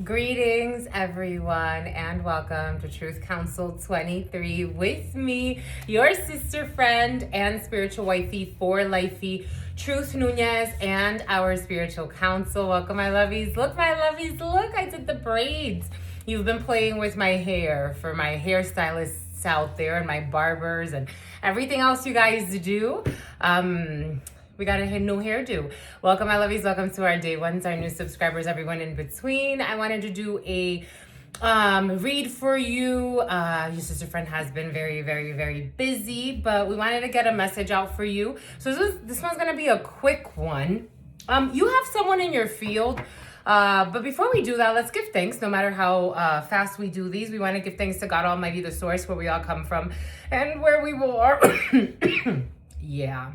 Greetings, everyone, and welcome to Truth Council 23 with me, your sister friend and spiritual wifey for lifey, Truth Nuñez, and our spiritual counsel. Welcome, my lovies. Look, my lovies, look, I did the braids. You've been playing with my hair for my hairstylists out there and my barbers and everything else you guys do. We got a new hairdo. Welcome, my lovies. Welcome to our day ones, our new subscribers, everyone in between. I wanted to do a read for you. Your sister friend has been very busy, but we wanted to get a message out for you. So this one's gonna be a quick one. You have someone in your field, but before we do that, let's give thanks. No matter how fast we do these, we want to give thanks to God Almighty, the source where we all come from and where we will are. Yeah.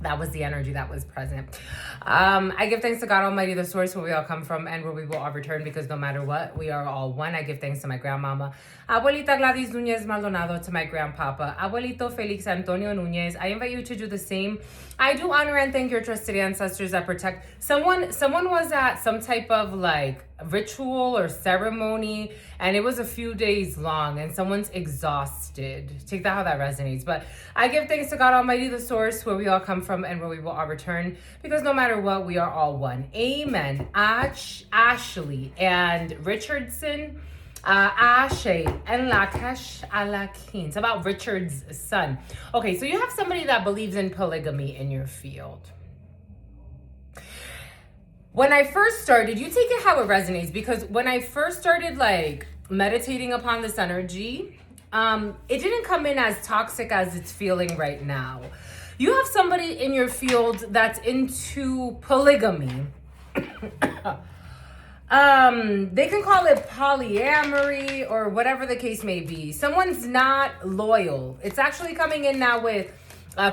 That was the energy that was present. I give thanks to God Almighty, the source where we all come from and where we will all return, because no matter what, we are all one. I give thanks to my grandmama, Abuelita Gladys Nuñez Maldonado, to my grandpapa, Abuelito Felix Antonio Nuñez. I invite you to do the same. I do honor and thank your trusted ancestors that protect. Someone was at some type of like ritual or ceremony, and it was a few days long, and someone's exhausted. Take that how that resonates. But I give thanks to God Almighty, the source where we all come from and where we will all return, because no matter what, we are all one. Amen. Ashley and Richardson, Ashe and Lakesh Alakin. It's about Richard's son. Okay, so you have somebody that believes in polygamy in your field. When I first started, you take it how it resonates, because when I first started like meditating upon this energy, it didn't come in as toxic as it's feeling right now. You have somebody in your field that's into polygamy. They can call it polyamory or whatever the case may be. Someone's not loyal. It's actually coming in now with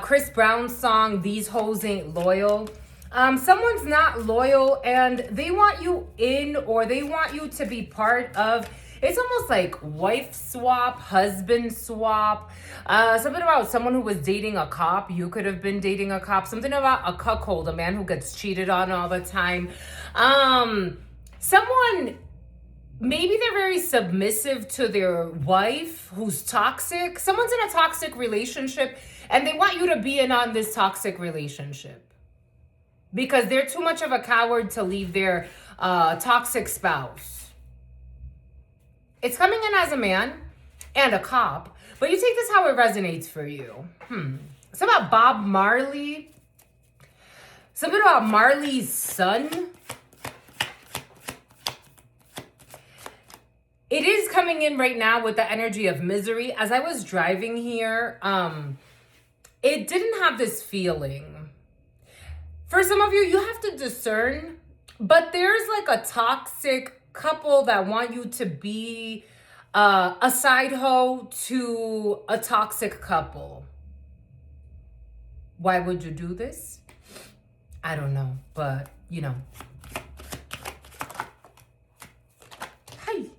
Chris Brown's song, These Hoes Ain't Loyal. Someone's not loyal and they want you in, or they want you to be part of. It's almost like wife swap, husband swap. Something about someone who was dating a cop. You could have been dating a cop. Something about a cuckold, a man who gets cheated on all the time. Someone, maybe they're very submissive to their wife who's toxic. Someone's in a toxic relationship and they want you to be in on this toxic relationship, because they're too much of a coward to leave their toxic spouse. It's coming in as a man and a cop, but you take this how it resonates for you. It's about Bob Marley. Something about Marley's son. It is coming in right now with the energy of misery. As I was driving here, it didn't have this feeling. For some of you, you have to discern, but there's like a toxic couple that want you to be a side hoe to a toxic couple. Why would you do this? I don't know, but you know. Hi.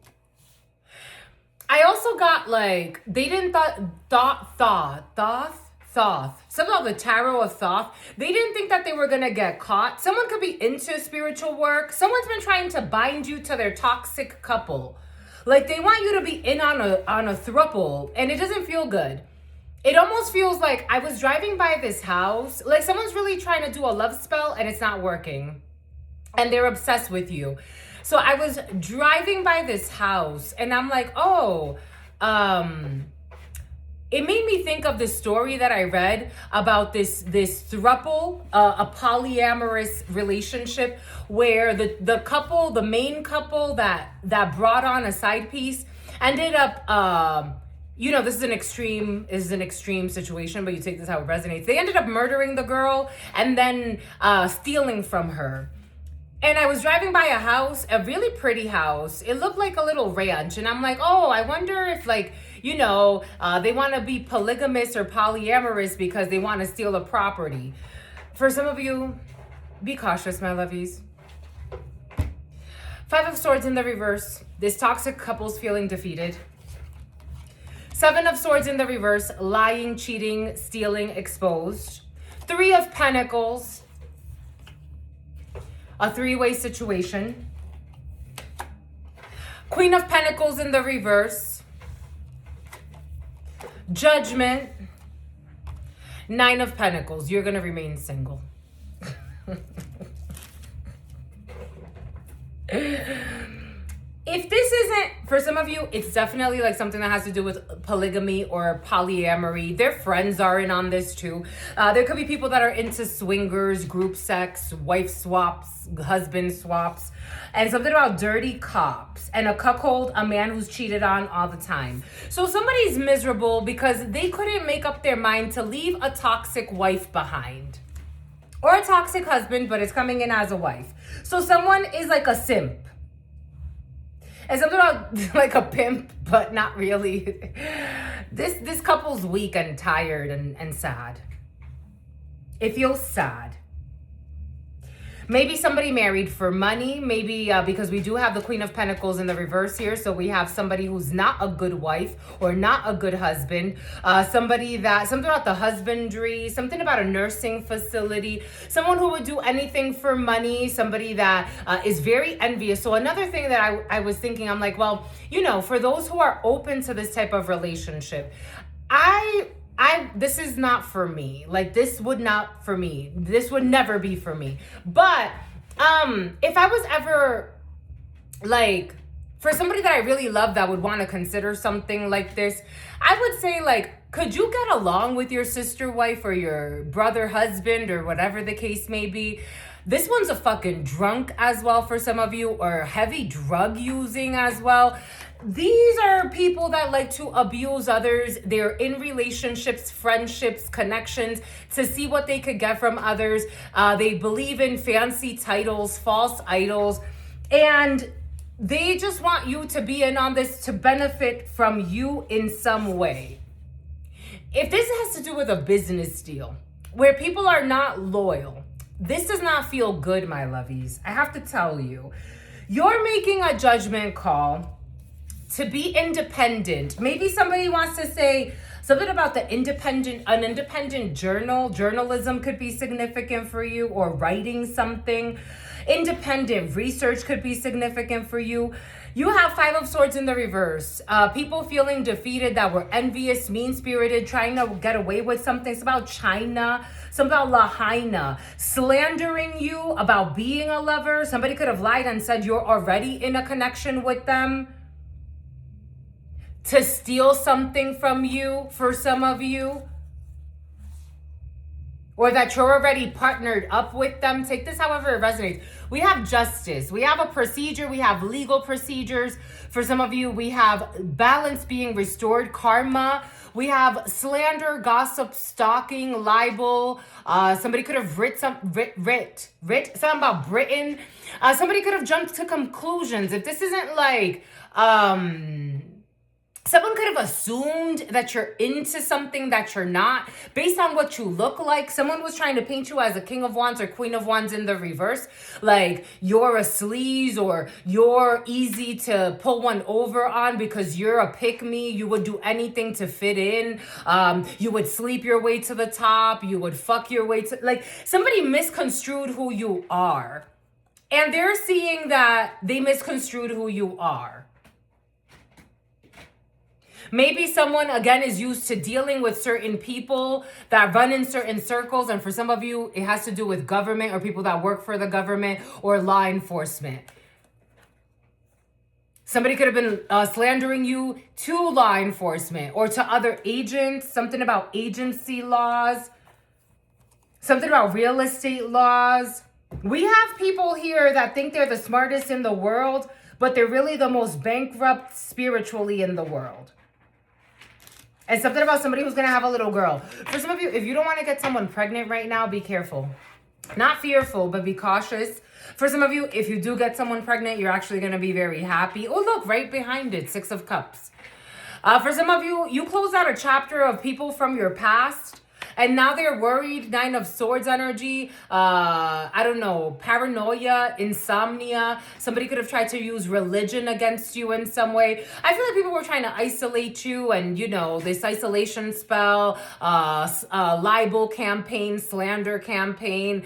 I also got like, they didn't some of the tarot of Thoth, they didn't think that they were gonna get caught. Someone could be into spiritual work. Someone's been trying to bind you to their toxic couple. Like they want you to be in on a throuple, and it doesn't feel good. It almost feels like I was driving by this house, like someone's really trying to do a love spell and it's not working. And they're obsessed with you. So I was driving by this house and I'm like, oh, it made me think of this story that I read about this throuple, a polyamorous relationship where the couple, the main couple that brought on a side piece ended up, this is an extreme situation, but you take this how it resonates. They ended up murdering the girl and then stealing from her. And I was driving by a house, a really pretty house. It looked like a little ranch. And I'm like, oh, I wonder if like, they want to be polygamous or polyamorous because they want to steal a property. For some of you, be cautious, my lovies. 5 of Swords in the reverse. This toxic couple's feeling defeated. 7 of Swords in the reverse. Lying, cheating, stealing, exposed. 3 of Pentacles. A 3-way situation. Queen of Pentacles in the reverse. Judgment. Nine of Pentacles. You're going to remain single. If this isn't, for some of you, it's definitely like something that has to do with polygamy or polyamory. Their friends are in on this too. There could be people that are into swingers, group sex, wife swaps, husband swaps, and something about dirty cops and a cuckold, a man who's cheated on all the time. So somebody's miserable because they couldn't make up their mind to leave a toxic wife behind. Or a toxic husband, but it's coming in as a wife. So someone is like a simp. And something about like a pimp, but not really. This couple's weak and tired and sad. It feels sad. Maybe somebody married for money. Maybe because we do have the Queen of Pentacles in the reverse here. So we have somebody who's not a good wife or not a good husband. Something about the husbandry, something about a nursing facility, someone who would do anything for money, somebody that is very envious. So another thing that I was thinking, I'm like, well, you know, for those who are open to this type of relationship, this is not for me. Like, this would not for me. This would never be for me. But if I was ever like, for somebody that I really love that would want to consider something like this, I would say, like, could you get along with your sister wife or your brother husband or whatever the case may be? This one's a fucking drunk as well for some of you, or heavy drug using as well. These are people that like to abuse others. They're in relationships, friendships, connections to see what they could get from others. They believe in fancy titles, false idols, and they just want you to be in on this to benefit from you in some way. If this has to do with a business deal where people are not loyal, this does not feel good, my lovies. I have to tell you, you're making a judgment call to be independent. Maybe somebody wants to say something about an independent journalism could be significant for you, or writing something. Independent research could be significant for you. You have Five of Swords in the reverse. People feeling defeated, that were envious, mean-spirited, trying to get away with something. It's about China, something about Lahaina, slandering you about being a lover. Somebody could have lied and said you're already in a connection with them to steal something from you for some of you. Or that you're already partnered up with them. Take this however it resonates. We have justice. We have a procedure. We have legal procedures. For some of you, we have balance being restored, karma. We have slander, gossip, stalking, libel. Somebody could have writ something about Britain. Somebody could have jumped to conclusions. If this isn't like... someone could have assumed that you're into something that you're not based on what you look like. Someone was trying to paint you as a King of Wands or Queen of Wands in the reverse. Like you're a sleaze, or you're easy to pull one over on because you're a pick-me. You would do anything to fit in. You would sleep your way to the top. You would fuck your way to... Like, somebody misconstrued who you are. And they're seeing that they misconstrued who you are. Maybe someone, again, is used to dealing with certain people that run in certain circles. And for some of you, it has to do with government or people that work for the government or law enforcement. Somebody could have been slandering you to law enforcement or to other agents. Something about agency laws. Something about real estate laws. We have people here that think they're the smartest in the world, but they're really the most bankrupt spiritually in the world. And something about somebody who's going to have a little girl. For some of you, if you don't want to get someone pregnant right now, be careful. Not fearful, but be cautious. For some of you, if you do get someone pregnant, you're actually going to be very happy. Oh, look, right behind it, Six of Cups. For some of you, you close out a chapter of people from your past. And now they're worried. Nine of Swords energy. I don't know. Paranoia, insomnia. Somebody could have tried to use religion against you in some way. I feel like people were trying to isolate you. And, you know, this isolation spell, libel campaign, slander campaign,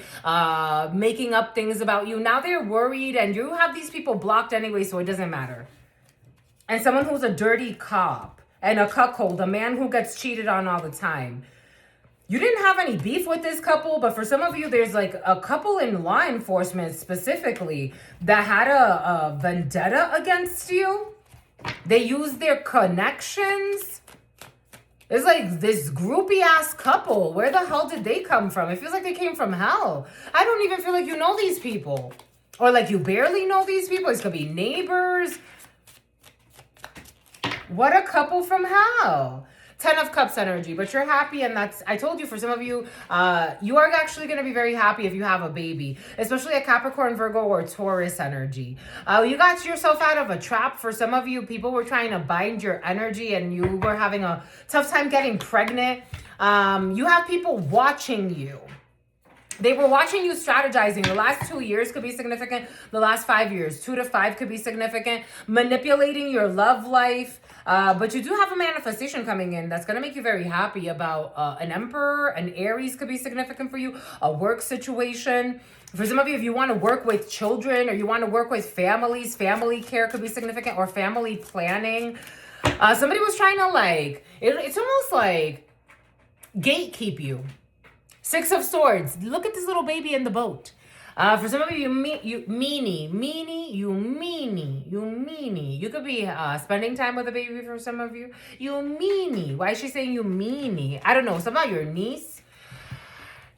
making up things about you. Now they're worried. And you have these people blocked anyway, so it doesn't matter. and someone who's a dirty cop and a cuckold, a man who gets cheated on all the time. You didn't have any beef with this couple, but for some of you, there's like a couple in law enforcement specifically that had a vendetta against you. They used their connections. It's like this groupie ass couple. Where the hell did they come from? It feels like they came from hell. I don't even feel like you know these people. Or like you barely know these people. This could be neighbors. What a couple from hell. 10 of Cups energy, but you're happy, and that's, I told you, for some of you, you are actually going to be very happy if you have a baby, especially a Capricorn, Virgo, or Taurus energy. You got yourself out of a trap. For some of you, people were trying to bind your energy, and you were having a tough time getting pregnant. You have people watching you. They were watching you strategizing. The last 2 years could be significant. The last 5 years, 2 to 5 could be significant. Manipulating your love life. But you do have a manifestation coming in that's going to make you very happy about an Emperor. An Aries could be significant for you. A work situation. For some of you, if you want to work with children or you want to work with families, family care could be significant, or family planning. Somebody was trying to like, it's almost like gatekeep you. 6 of Swords. Look at this little baby in the boat. For some of you, you meanie. You could be spending time with a baby for some of you. You meanie. Why is she saying you meanie? I don't know. Something about your niece.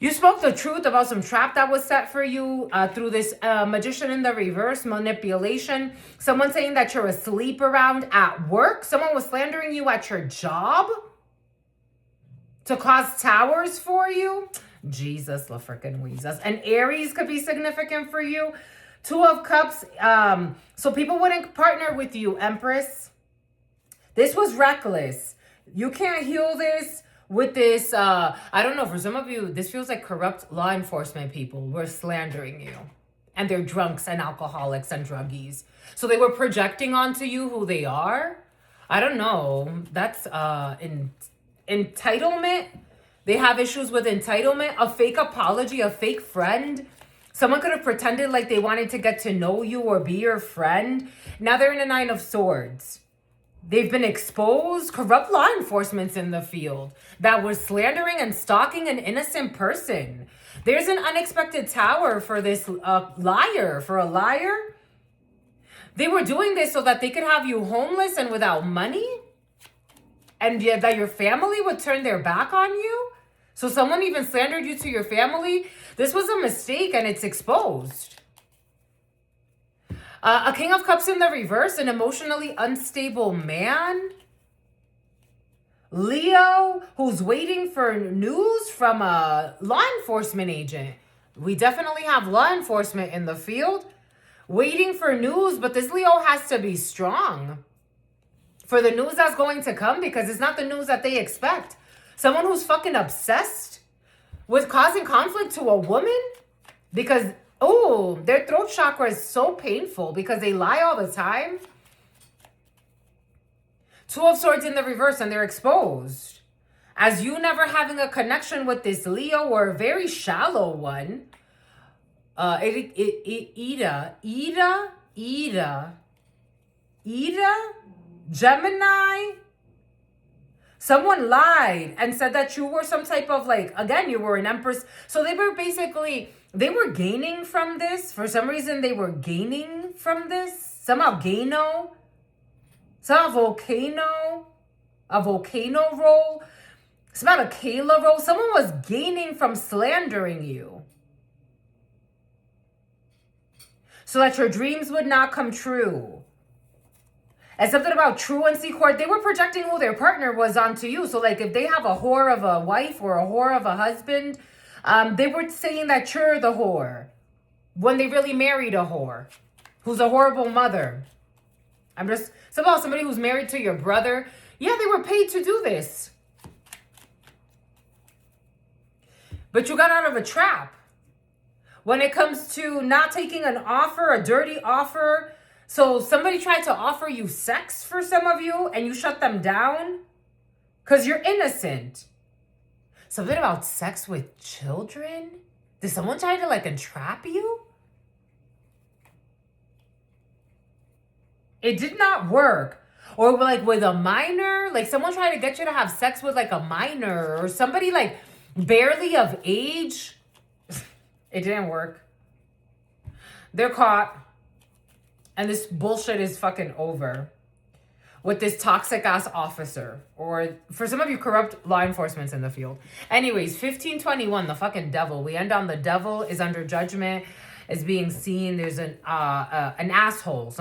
You spoke the truth about some trap that was set for you through this Magician in the reverse, manipulation. Someone saying that you're asleep around at work. Someone was slandering you at your job to cause towers for you. Jesus, la frickin' Weezus. And Aries could be significant for you. 2 of Cups. So people wouldn't partner with you, Empress. This was reckless. You can't heal this with this. I don't know. For some of you, this feels like corrupt law enforcement people were slandering you. And they're drunks and alcoholics and druggies. So they were projecting onto you who they are. I don't know. That's entitlement. They have issues with entitlement, a fake apology, a fake friend. Someone could have pretended like they wanted to get to know you or be your friend. Now they're in a 9 of Swords. They've been exposed. Corrupt law enforcement's in the field that was slandering and stalking an innocent person. There's an unexpected tower for this liar. For a liar, they were doing this so that they could have you homeless and without money. And that your family would turn their back on you. So someone even slandered you to your family. This was a mistake and it's exposed. A King of Cups in the reverse, an emotionally unstable man. Leo, who's waiting for news from a law enforcement agent. We definitely have law enforcement in the field. Waiting for news, but this Leo has to be strong for the news that's going to come, because it's not the news that they expect. Someone who's fucking obsessed with causing conflict to a woman because, oh, their throat chakra is so painful because they lie all the time. 2 of Swords in the reverse, and they're exposed. As you never having a connection with this Leo, or a very shallow one. Ida, Gemini. Someone lied and said that you were some type of like, again, you were an Empress. So they were basically, they were gaining from this. For some reason, they were gaining from this. Somehow Gano. Somehow volcano. A volcano roll. It's about a Kayla roll. Someone was gaining from slandering you, so that your dreams would not come true. And something about truancy court, they were projecting who their partner was onto you. So like if they have a whore of a wife or a whore of a husband, they were saying that you're the whore when they really married a whore who's a horrible mother. Somehow somebody who's married to your brother. Yeah, they were paid to do this. But you got out of a trap. When it comes to not taking an offer, a dirty offer. So somebody tried to offer you sex for some of you and you shut them down because you're innocent. Something about sex with children? Did someone try to like entrap you? It did not work. Or like with a minor, like someone trying to get you to have sex with like a minor or somebody like barely of age. It didn't work. They're caught. And this bullshit is fucking over with this toxic ass officer, or for some of you, corrupt law enforcement's in the field. Anyways, 1521, the fucking devil. We end on the devil is under judgment, is being seen. There's an asshole.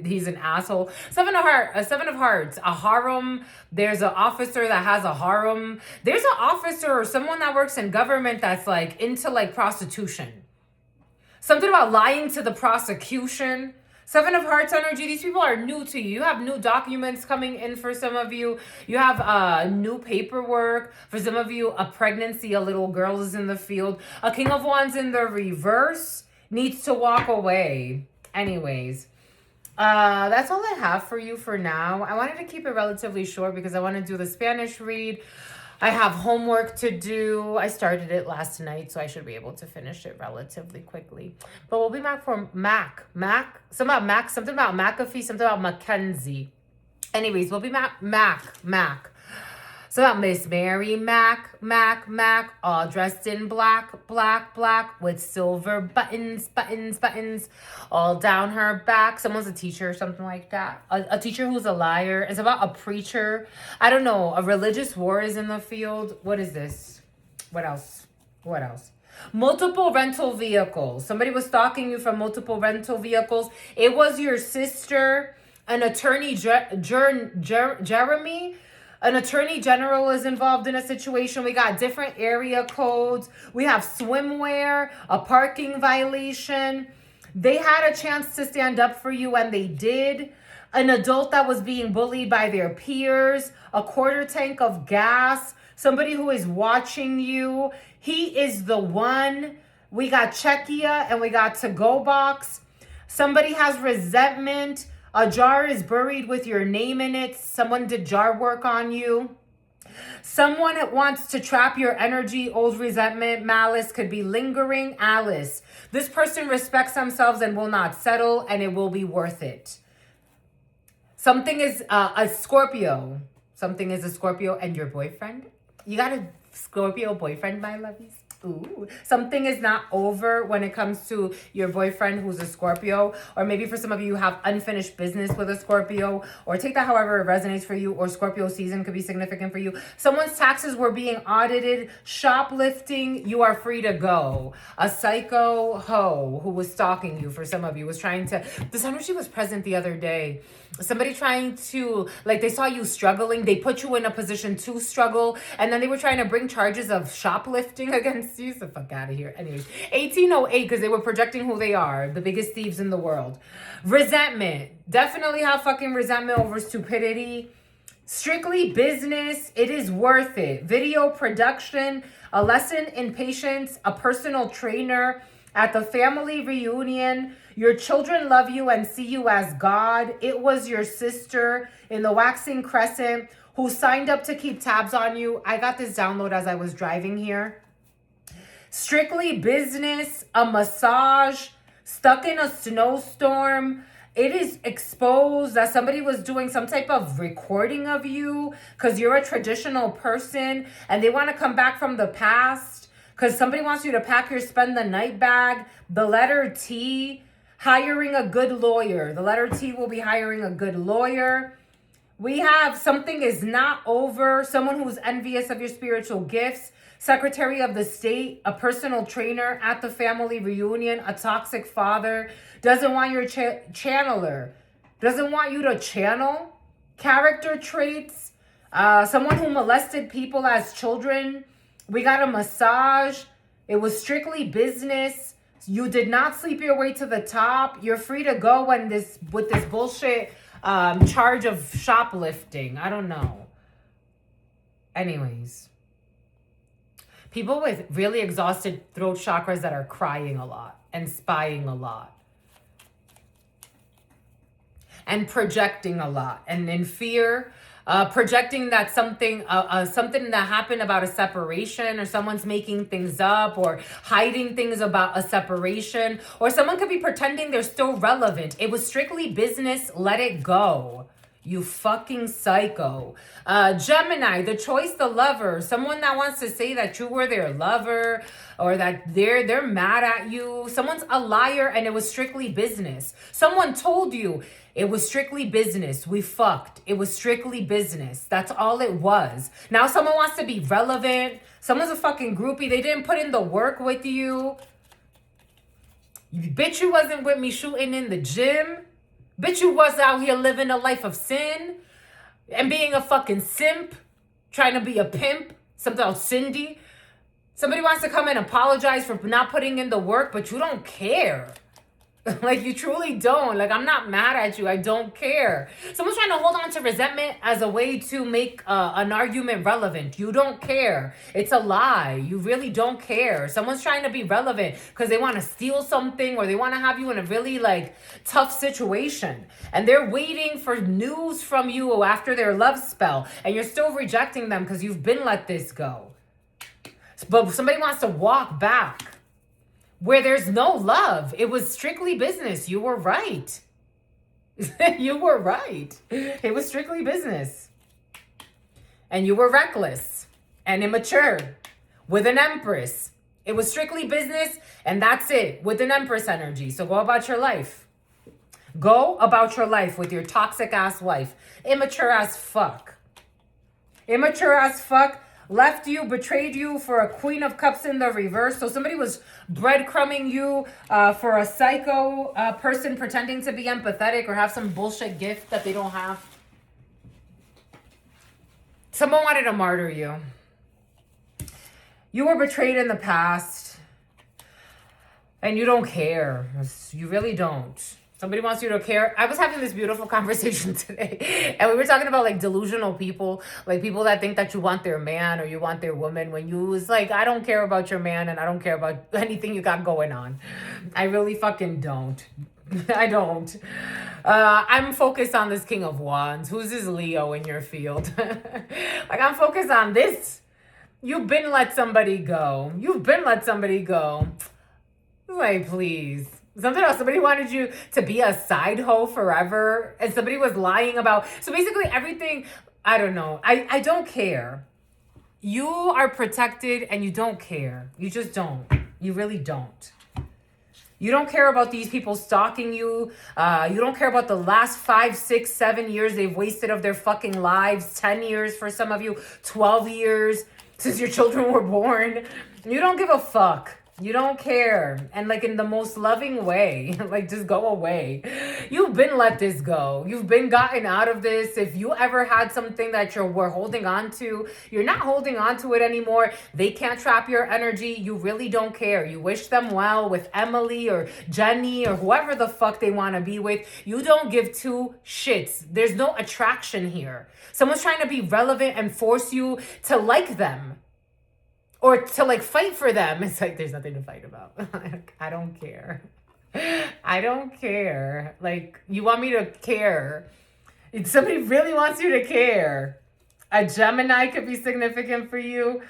He's an asshole. Seven of hearts, a harem. There's an officer that has a harem. There's an officer or someone that works in government that's like into like prostitution. Something about lying to the prosecution. Seven of Hearts energy. These people are new to you. You have new documents coming in for some of you. You have new paperwork. For some of you, a pregnancy, a little girl is in the field. A King of Wands in the reverse needs to walk away. Anyways, that's all I have for you for now. I wanted to keep it relatively short because I want to do the Spanish read. I have homework to do. I started it last night, so I should be able to finish it relatively quickly. But we'll be back for something about McAfee, something about Mackenzie. Anyways, we'll be Mac. So about Miss Mary Mac, all dressed in black, with silver buttons, all down her back. Someone's a teacher or something like that. A teacher who's a liar. It's about a preacher. I don't know. A religious war is in the field. What is this? What else? Multiple rental vehicles. Somebody was stalking you from multiple rental vehicles. It was your sister, an attorney, Jeremy. An attorney general is involved in a situation. We got different area codes. We have swimwear, a parking violation. They had a chance to stand up for you and they did. An adult that was being bullied by their peers, a quarter tank of gas, somebody who is watching you. He is the one. We got Czechia and we got to-go box. Somebody has resentment. A jar is buried with your name in it. Someone did jar work on you. Someone wants to trap your energy. Old resentment, malice could be lingering. Alice. This person respects themselves and will not settle, and it will be worth it. Something is a Scorpio. Something is a Scorpio and your boyfriend. You got a Scorpio boyfriend, my lovies? Ooh. Something is not over when it comes to your boyfriend who's a Scorpio, or maybe for some of you have unfinished business with a Scorpio, or take that however it resonates for you, or Scorpio season could be significant for you. Someone's taxes were being audited, shoplifting, you are free to go. A psycho hoe who was stalking you, for some of you, was trying to, this energy was present the other day. Somebody trying to, like, they saw you struggling, they put you in a position to struggle, and then they were trying to bring charges of shoplifting against you. So fuck out of here. Anyways, 1808, because they were projecting who they are, the biggest thieves in the world. Resentment. Definitely have fucking resentment over stupidity. Strictly business. It is worth it. Video production. A lesson in patience. A personal trainer. At the family reunion, your children love you and see you as God. It was your sister in the waxing crescent who signed up to keep tabs on you. I got this download as I was driving here. Strictly business, a massage, stuck in a snowstorm. It is exposed that somebody was doing some type of recording of you because you're a traditional person and they want to come back from the past. Because somebody wants you to pack your spend the night bag. The letter T, hiring a good lawyer. The letter T will be hiring a good lawyer. We have something is not over. Someone who's envious of your spiritual gifts. Secretary of the State, a personal trainer at the family reunion, a toxic father. Doesn't want your channeler. Doesn't want you to channel. Character traits. Someone who molested people as children. We got a massage. It was strictly business. You did not sleep your way to the top. You're free to go when with this bullshit charge of shoplifting. I don't know. Anyways. People with really exhausted throat chakras that are crying a lot and spying a lot. And projecting a lot. And in fear. Projecting that something that happened about a separation, or someone's making things up, or hiding things about a separation, or someone could be pretending they're still relevant. It was strictly business. Let it go. You fucking psycho. Gemini, the choice, the lover. Someone that wants to say that you were their lover or that they're mad at you. Someone's a liar and it was strictly business. Someone told you it was strictly business. We fucked. It was strictly business. That's all it was. Now someone wants to be relevant. Someone's a fucking groupie. They didn't put in the work with you. Bitch, you wasn't with me shooting in the gym. Bitch, you was out here living a life of sin and being a fucking simp, trying to be a pimp, something else, Cindy. Somebody wants to come and apologize for not putting in the work, but you don't care. Like, you truly don't. Like, I'm not mad at you. I don't care. Someone's trying to hold on to resentment as a way to make an argument relevant. You don't care. It's a lie. You really don't care. Someone's trying to be relevant because they want to steal something or they want to have you in a really, like, tough situation. And they're waiting for news from you after their love spell. And you're still rejecting them because you've been let this go. But somebody wants to walk back where there's no love. It was strictly business. You were right. You were right. It was strictly business. And you were reckless and immature with an Empress. It was strictly business and that's it, with an Empress energy. So go about your life. Go about your life with your toxic ass wife. Immature as fuck. Immature as fuck. Left you, betrayed you for a Queen of Cups in the reverse. So somebody was breadcrumbing you for a psycho person pretending to be empathetic or have some bullshit gift that they don't have. Someone wanted to martyr you. You were betrayed in the past. And you don't care. You really don't. Somebody wants you to care. I was having this beautiful conversation today. And we were talking about like delusional people. Like people that think that you want their man or you want their woman. When you was like, I don't care about your man and I don't care about anything you got going on. I really fucking don't. I don't. I'm focused on this King of Wands. Who's this Leo in your field? Like I'm focused on this. You've been let somebody go. You've been let somebody go. Like, please. Something else. Somebody wanted you to be a side hoe forever. And somebody was lying about. So basically everything, I don't know. I don't care. You are protected and you don't care. You just don't. You really don't. You don't care about these people stalking you. You don't care about the last 5, 6, 7 years they've wasted of their fucking lives. 10 years for some of you. 12 years since your children were born. You don't give a fuck. You don't care. And like in the most loving way, like just go away. You've been let this go. You've been gotten out of this. If you ever had something that were holding on to, you're not holding on to it anymore. They can't trap your energy. You really don't care. You wish them well with Emily or Jenny or whoever the fuck they want to be with. You don't give two shits. There's no attraction here. Someone's trying to be relevant and force you to like them. Or to like fight for them. It's like, there's nothing to fight about. I don't care. I don't care. Like, you want me to care. If somebody really wants you to care. A Gemini could be significant for you.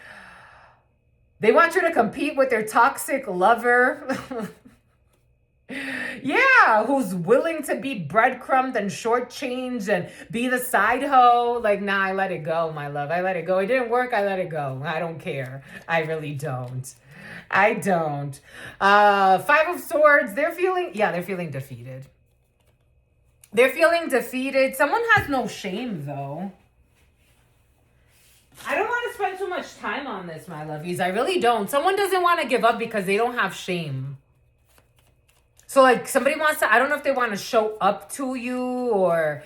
They want you to compete with their toxic lover. Yeah, who's willing to be breadcrumbed and shortchanged and be the side hoe. Like, nah, I let it go, my love. I let it go. It didn't work. I let it go. I don't care. I really don't. I don't. 5 of Swords. They're feeling defeated. They're feeling defeated. Someone has no shame, though. I don't want to spend too much time on this, my lovies. I really don't. Someone doesn't want to give up because they don't have shame. So like somebody wants to, I don't know if they want to show up to you or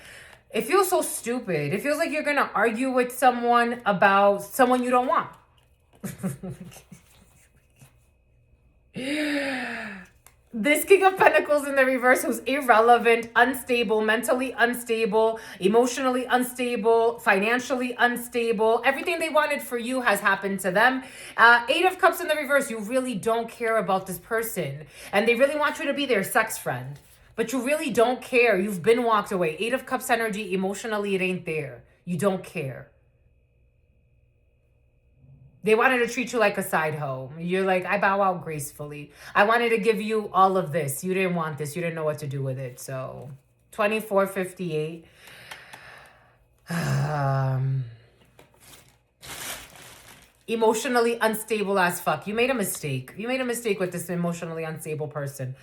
it feels so stupid. It feels like you're going to argue with someone about someone you don't want. This King of Pentacles in the reverse who's irrelevant, unstable, mentally unstable, emotionally unstable, financially unstable. Everything they wanted for you has happened to them. 8 of Cups in the reverse. You really don't care about this person. And they really want you to be their sex friend. But you really don't care. You've been walked away. 8 of Cups energy, emotionally it ain't there. You don't care. They wanted to treat you like a side hoe. You're like, I bow out gracefully. I wanted to give you all of this. You didn't want this. You didn't know what to do with it. So 2458. Emotionally unstable as fuck. You made a mistake. You made a mistake with this emotionally unstable person.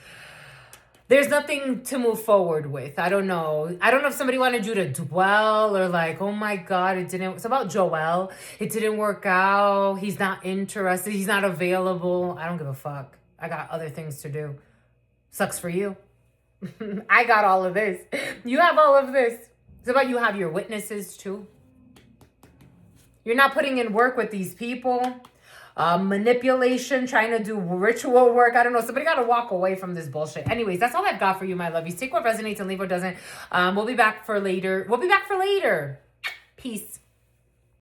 There's nothing to move forward with. I don't know. I don't know if somebody wanted you to dwell or like, oh my God, it didn't. It's about Joel. It didn't work out. He's not interested. He's not available. I don't give a fuck. I got other things to do. Sucks for you. I got all of this. You have all of this. It's about you have your witnesses too. You're not putting in work with these people. Manipulation, trying to do ritual work. I don't know. Somebody got to walk away from this bullshit. Anyways, that's all I've got for you, my lovies. Take what resonates and leave what doesn't. We'll be back for later. Peace.